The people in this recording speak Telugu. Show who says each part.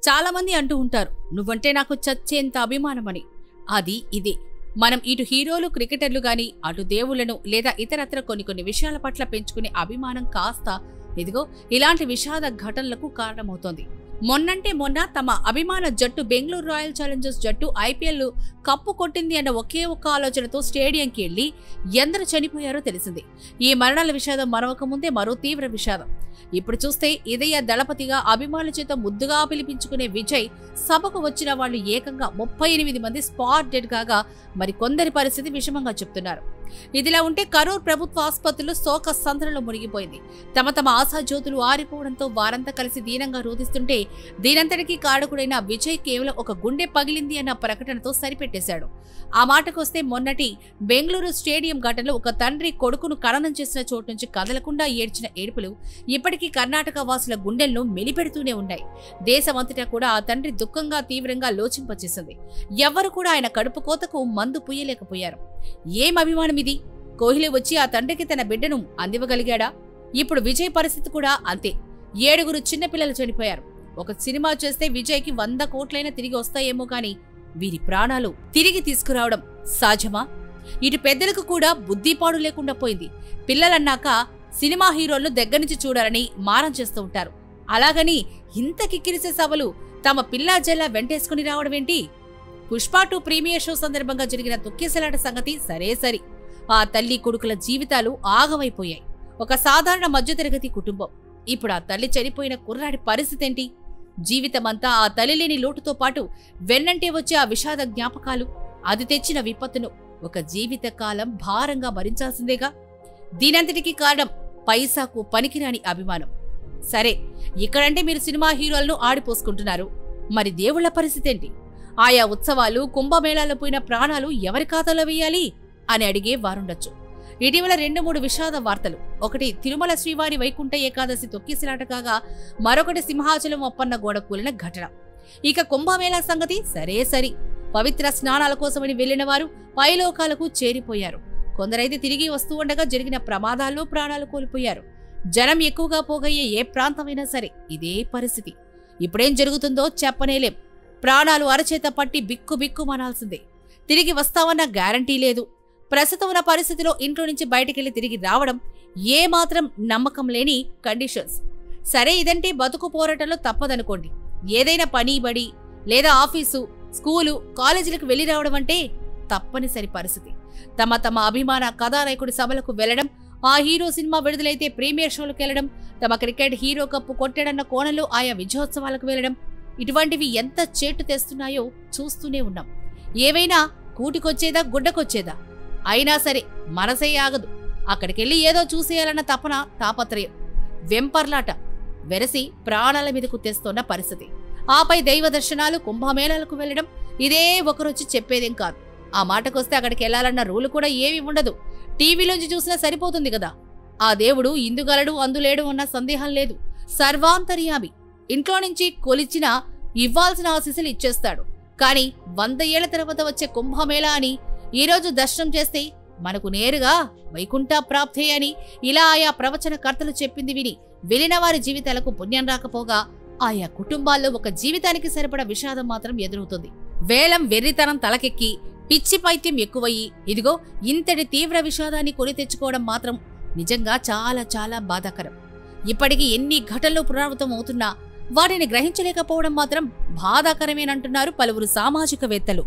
Speaker 1: చాలా మంది అంటూ ఉంటారు, నువ్వంటే నాకు చచ్చేంత అభిమానమని. అది ఇదే. మనం ఇటు హీరోలు, క్రికెటర్లు గాని, అటు దేవుళ్లను లేదా ఇతరత్ర కొన్ని విషయాల పట్ల పెంచుకునే అభిమానం కాస్త ఇదిగో ఇలాంటి విషాద ఘటనలకు కారణమవుతోంది. మొన్నంటే మొన్న తమ అభిమాన జట్టు బెంగళూరు రాయల్ ఛాలెంజర్స్ జట్టు ఐపీఎల్ కప్పు కొట్టింది అన్న ఒకే ఒక్క ఆలోచనతో స్టేడియంకి వెళ్లి ఎందరు చనిపోయారో తెలిసింది. ఈ మరణాల విషాదం మరొక ముందే మరో తీవ్ర విషాదం. ఇప్పుడు చూస్తే ఇదయ దళపతిగా అభిమానుల చేత ముద్దుగా పిలిపించుకునే విజయ్ సభకు వచ్చిన వాళ్ళు ఏకంగా 38 మంది స్పాట్ డెడ్ కాగా మరి కొందరి పరిస్థితి విషమంగా చెప్తున్నారు. ఇదిలా ఉంటే కరూర్ ప్రభుత్వ ఆసుపత్రిలో శోక సంద్రంలో మునిగిపోయింది. తమ ఆశాజ్యోతులు ఆరిపోవడంతో వారంతా కలిసి దీనంగా రోధిస్తుంటే దీనంతటికీ కారకుడైన విజయ్ కేవలం ఒక గుండె పగిలింది అన్న ప్రకటనతో సరిపెట్టేశాడు. ఆ మాటకొస్తే మొన్నటి బెంగళూరు స్టేడియం ఘటనలో ఒక తండ్రి కొడుకును ఖననం చేసిన చోటు నుంచి కదలకుండా ఏడ్చిన ఏడుపులు ఇప్పటికీ కర్ణాటక వాసుల గుండెలను మెలిపెడుతూనే ఉన్నాయి. దేశమంతటా కూడా ఆ తండ్రి దుఃఖంగా తీవ్రంగా లోచింపచేసింది. ఎవ్వరు కూడా ఆయన కడుపు కోతకు మందు పుయ్యలేకపోయారు. ఏం అభిమానం ఇది? కోహ్లీ వచ్చి ఆ తండ్రికి తన బిడ్డను అందివ్వగలిగాడా? ఇప్పుడు విజయ్ పరిస్థితి కూడా అంతే. 7 చిన్నపిల్లలు చనిపోయారు. ఒక సినిమా చేస్తే విజయ్కి 100 కోట్లైనా తిరిగి వస్తాయేమో కానీ వీరి ప్రాణాలు తిరిగి తీసుకురావడం సాధ్యమా? ఇటు పెద్దలకు కూడా బుద్ధిపాడు లేకుండా పోయింది. పిల్లలన్నాక సినిమా హీరోలను దగ్గర నుంచి చూడాలని మారం చేస్తూ ఉంటారు. అలాగని ఇంత కిక్కిరిసే సభలు తమ పిల్లా జల్లా వెంటేసుకుని రావడమేంటి? పుష్ప 2 ప్రీమియర్ షో సందర్భంగా జరిగిన తొక్కేసలాట సంగతి సరే. ఆ తల్లి కొడుకుల జీవితాలు ఆగమైపోయాయి. ఒక సాధారణ మధ్యతరగతి కుటుంబం. ఇప్పుడు ఆ తల్లి చనిపోయిన కుర్రాడి పరిస్థితి ఏంటి? జీవితమంతా ఆ తల్లి లేని లోటుతో పాటు వెన్నంటే వచ్చే ఆ విషాద జ్ఞాపకాలు, అది తెచ్చిన విపత్తును ఒక జీవితకాలం భారంగా భరించాల్సిందేగా. దీనంతటికీ కారణం పైసాకు పనికిరాని అభిమానం. సరే, ఇక్కడంటే మీరు సినిమా హీరోలను ఆడిపోసుకుంటున్నారు. మరి దేవుళ్ల పరిస్థితి ఏంటి? ఆయా ఉత్సవాలు, కుంభమేళాలో పోయిన ప్రాణాలు ఎవరి ఖాతాలో వేయాలి అని అడిగే వారుండొచ్చు. ఇటీవల 2-3 విషాద వార్తలు. ఒకటి తిరుమల శ్రీవారి వైకుంఠ ఏకాదశి తొక్కిసలాట కాగా మరొకటి సింహాచలం అప్పన్న గోడ కూలిన ఘటన. ఇక కుంభమేళా సంగతి సరే. పవిత్ర స్నానాల కోసమని వెళ్లిన వారు పైలోకాలకు చేరిపోయారు. కొందరైతే తిరిగి వస్తూ ఉండగా జరిగిన ప్రమాదాల్లో ప్రాణాలు కోల్పోయారు. జనం ఎక్కువగా పోగయ్యే ఏ ప్రాంతమైనా సరే ఇదే పరిస్థితి. ఇప్పుడేం జరుగుతుందో చెప్పనేలేం. ప్రాణాలు అరచేత పట్టి బిక్కుమనాల్సిందే. తిరిగి వస్తామన్న గ్యారంటీ లేదు. ప్రస్తుతం ఉన్న పరిస్థితిలో ఇంట్లో నుంచి బయటకెళ్లి తిరిగి రావడం ఏమాత్రం నమ్మకం లేని కండిషన్స్. సరే, ఇదంటే బతుకు పోరాటంలో తప్పదనుకోండి. ఏదైనా పని బడి లేదా ఆఫీసు, స్కూలు, కాలేజీలకు వెళ్లి రావడం అంటే తప్పనిసరి పరిస్థితి. తమ అభిమాన కథానాయకుడి సభలకు వెళ్లడం, ఆ హీరో సినిమా విడుదలైతే ప్రీమియర్ షోలకు వెళ్లడం, తమ క్రికెట్ హీరో కప్పు కొట్టాడన్న కోణంలో ఆయా విజయోత్సవాలకు వెళ్లడం, ఇటువంటివి ఎంత చేటు తెస్తున్నాయో చూస్తూనే ఉన్నాం. ఏవైనా కూటికొచ్చేదా గుడ్డకొచ్చేదా? అయినా సరే మనసే ఆగదు. అక్కడికెళ్లి ఏదో చూసేయాలన్న తాపత్రయం, వెంపర్లాట వెరసి ప్రాణాల మీదకు తెస్తోన్న పరిస్థితి. ఆపై దైవ దర్శనాలు, కుంభమేళాలకు వెళ్లడం, ఇదే ఒకరొచ్చి చెప్పేదేం కాదు. ఆ మాటకొస్తే అక్కడికి వెళ్లాలన్న రూలు కూడా ఏమీ ఉండదు. టీవీలోంచి చూసినా సరిపోతుంది కదా. ఆ దేవుడు ఇందుగలడు అందులేడు అన్న సందేహం లేదు. సర్వాంతర్యామి. ఇంట్లో నుంచి కొలిచినా ఇవ్వాల్సిన ఆశీస్సులు ఇచ్చేస్తాడు. కానీ 100 ఏళ్ల తర్వాత వచ్చే కుంభమేళా అని ఈరోజు దర్శనం చేస్తే మనకు నేరుగా వైకుంఠ ప్రాప్తే అని ఇలా ఆయా ప్రవచన కర్తలు చెప్పింది విని వెళ్లిన వారి జీవితాలకు పుణ్యం రాకపోగా ఆయా కుటుంబాల్లో ఒక జీవితానికి సరిపడ విషాదం మాత్రం ఎదురవుతుంది. వేలం వెర్రితనం తలకెక్కి పిచ్చి పైత్యం ఎక్కువయ్యి ఇదిగో ఇంతటి తీవ్ర విషాదాన్ని కొని తెచ్చుకోవడం మాత్రం నిజంగా చాలా బాధాకరం. ఇప్పటికీ ఎన్ని ఘటనలు పునరావృతం అవుతున్నా వాటిని గ్రహించలేకపోవడం మాత్రం బాధాకరమేనంటున్నారు పలువురు సామాజికవేత్తలు.